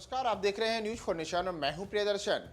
नमस्कार, आप देख रहे हैं न्यूज फॉर नेशन और मैं हूं प्रियदर्शन।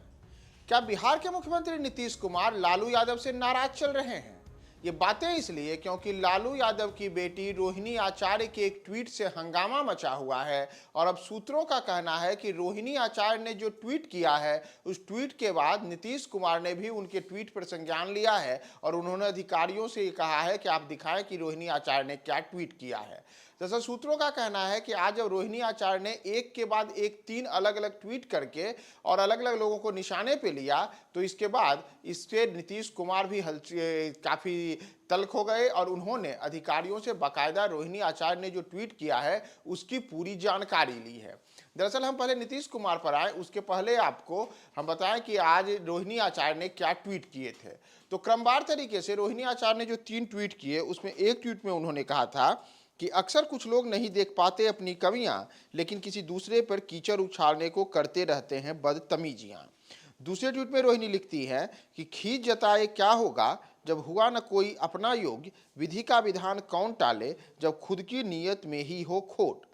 क्या बिहार के मुख्यमंत्री नीतीश कुमार लालू यादव से नाराज चल रहे हैं? ये बातें इसलिए क्योंकि लालू यादव की बेटी रोहिणी आचार्य के एक ट्वीट से हंगामा मचा हुआ है और अब सूत्रों का कहना है कि रोहिणी आचार्य ने जो ट्वीट किया है उस ट्वीट के बाद नीतीश कुमार ने भी उनके ट्वीट पर संज्ञान लिया है और उन्होंने अधिकारियों से ये कहा है कि आप दिखाएं कि रोहिणी आचार्य ने क्या ट्वीट किया है। दरअसल सूत्रों का कहना है कि आज जब रोहिणी आचार्य ने एक के बाद एक 3 अलग अलग ट्वीट करके और अलग अलग लोगों को निशाने पे लिया तो इसके बाद इससे नीतीश कुमार भी काफ़ी तल्ख हो गए और उन्होंने अधिकारियों से बाकायदा रोहिणी आचार्य ने जो ट्वीट किया है उसकी पूरी जानकारी ली है। दरअसल हम पहले नीतीश कुमार पर आए, उसके पहले आपको हम बताएं कि आज रोहिणी आचार्य ने क्या ट्वीट किए थे। तो क्रमवार तरीके से रोहिणी आचार्य ने जो 3 ट्वीट किए उसमें एक ट्वीट में उन्होंने कहा था कि अक्सर कुछ लोग नहीं देख पाते अपनी कमियां, लेकिन किसी दूसरे पर कीचड़ उछालने को करते रहते हैं बदतमीजियां। दूसरे ट्वीट में रोहिणी लिखती है कि खींच जताए क्या होगा जब हुआ न कोई अपना योग्य, विधि का विधान कौन टाले जब खुद की नीयत में ही हो खोट।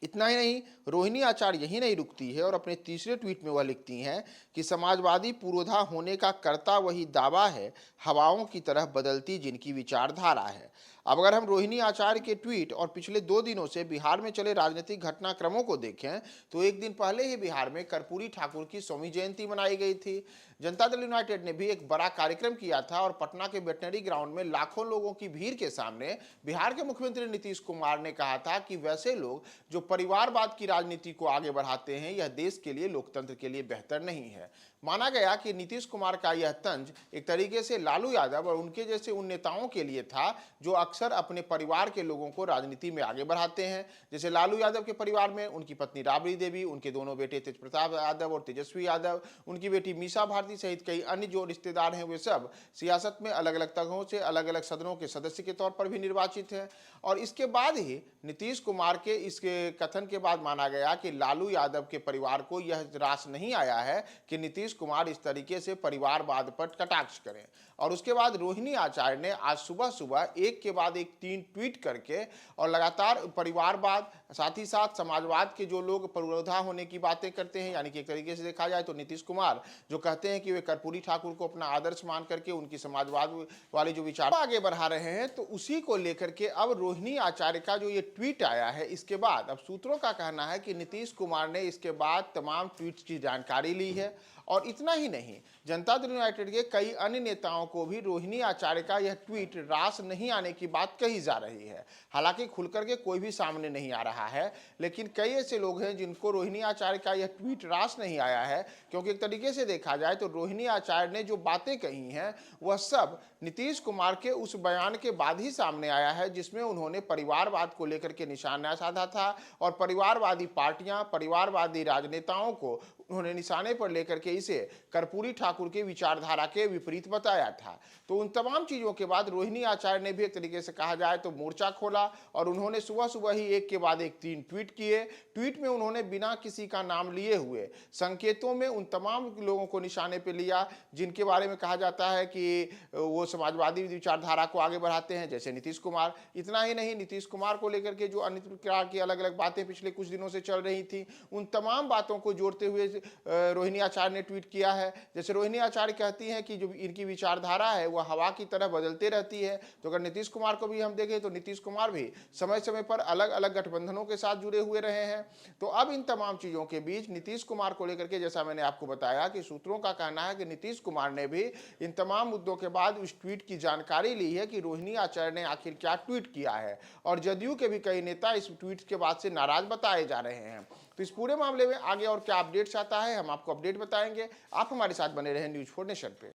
इतना ही नहीं, रोहिणी आचार्य यही नहीं रुकती है और अपने तीसरे ट्वीट में वह लिखती हैं कि समाजवादी पुरोधा होने का करता वही दावा है, हवाओं की तरह बदलती जिनकी विचारधारा है। अब अगर हम रोहिणी आचार्य के ट्वीट और पिछले 2 दिनों से बिहार में चले राजनीतिक घटनाक्रमों को देखें तो एक दिन पहले ही बिहार में कर्पूरी ठाकुर की सौवीं जयंती मनाई गई थी। जनता दल यूनाइटेड ने भी एक बड़ा कार्यक्रम किया था और पटना के वेटनरी ग्राउंड में लाखों लोगों की भीड़ के सामने बिहार के मुख्यमंत्री नीतीश कुमार ने कहा था कि वैसे लोग जो परिवारवाद की राजनीति को आगे बढ़ाते हैं यह देश के लिए, लोकतंत्र के लिए बेहतर नहीं है। माना गया कि नीतीश कुमार का यह तंज एक तरीके से लालू यादव और उनके जैसे उन नेताओं के लिए था जो अक्सर अपने परिवार के लोगों को राजनीति में आगे बढ़ाते हैं। जैसे लालू यादव के परिवार में उनकी पत्नी राबड़ी देवी, उनके दोनों बेटे तेज प्रताप यादव और तेजस्वी यादव, उनकी बेटी मीसा भारती सहित कई अन्य जो रिश्तेदार हैं वे सब सियासत में अलग अलग तगहों से अलग अलग सदनों के सदस्य के तौर पर भी निर्वाचित हैं। और इसके बाद ही नीतीश कुमार के इसके कथन के बाद माना गया कि लालू यादव के परिवार को यह रास नहीं आया है कि नीतीश कुमार इस तरीके से परिवारवाद पर कटाक्ष करें। और उसके बाद रोहिणी आचार्य ने आज सुबह सुबह एक के बाद एक 3 ट्वीट करके और लगातार परिवारवाद साथ ही साथ समाजवाद के जो लोग पुरोधा होने की बातें करते हैं, यानी कि एक तरीके से देखा जाए तो नीतीश कुमार जो कहते हैं कि वे कर्पूरी ठाकुर को अपना आदर्श मान करके उनकी समाजवाद वाले जो विचार आगे बढ़ा रहे हैं, तो उसी को लेकर के अब रोहिणी आचार्य का जो ये ट्वीट आया है इसके बाद अब सूत्रों का कहना है कि नीतीश कुमार ने इसके बाद तमाम ट्वीट्स की जानकारी ली है। और इतना ही नहीं, जनता दल यूनाइटेड के कई अन्य नेताओं को भी रोहिणी आचार्य का यह ट्वीट रास नहीं आने की बात कही जा रही है। हालांकि खुलकर के कोई भी सामने नहीं आ रहा है, लेकिन कई ऐसे लोग हैं जिनको रोहिणी आचार्य का यह ट्वीट रास नहीं आया है, क्योंकि एक तरीके से देखा जाए तो रोहिणी आचार्य ने जो बातें कही हैं वह सब नीतीश कुमार के उस बयान के बाद ही सामने आया है जिसमें उन्होंने परिवारवाद को लेकर के निशाना साधा था और परिवारवादी पार्टियां, परिवारवादी राजनेताओं को उन्होंने निशाने पर लेकर के इसे कर्पूरी ठाकुर के विचारधारा के विपरीत बताया था। तो उन तमाम चीजों के बाद रोहिणी आचार्य ने भी एक तरीके से कहा जाए तो मोर्चा खोला और उन्होंने सुबह सुबह ही एक के बाद एक 3 ट्वीट किए। ट्वीट में उन्होंने बिना किसी का नाम लिए हुए संकेतों में उन तमाम लोगों को निशाने पर लिया जिनके बारे में कहा जाता है कि वो समाजवादी विचारधारा को आगे बढ़ाते हैं, जैसे नीतीश कुमार। इतना ही नहीं, नीतीश कुमार को लेकर के जो अन्य प्रकार की अलग अलग बातें पिछले कुछ दिनों से चल रही थी उन तमाम बातों को जोड़ते हुए रोहिणी आचार्य ने ट्वीट किया है। जैसे रोहिणी आचार्य कहती हैं कि जो इनकी विचारधारा है वह हवा की तरह बदलते रहती है। तो अगर नीतीश कुमार को भी हम देखें तो नीतीश कुमार भी समय समय पर अलग अलग गठबंधनों के साथ जुड़े हुए रहे हैं। तो अब इन तमाम चीजों के बीच नीतीश कुमार को लेकर के जैसा मैंने आपको बताया कि सूत्रों का कहना है कि नीतीश कुमार ने भी इन तमाम मुद्दों के बाद उस ट्वीट की जानकारी ली है कि रोहिणी आचार्य ने आखिर क्या ट्वीट किया है। और जदयू के भी कई नेता इस ट्वीट के बाद से नाराज बताए जा रहे हैं। तो इस पूरे मामले में आगे और क्या अपडेट्स आता है हम आपको अपडेट बताएंगे। आप हमारे साथ बने रहें न्यूज फॉर नेशन पे।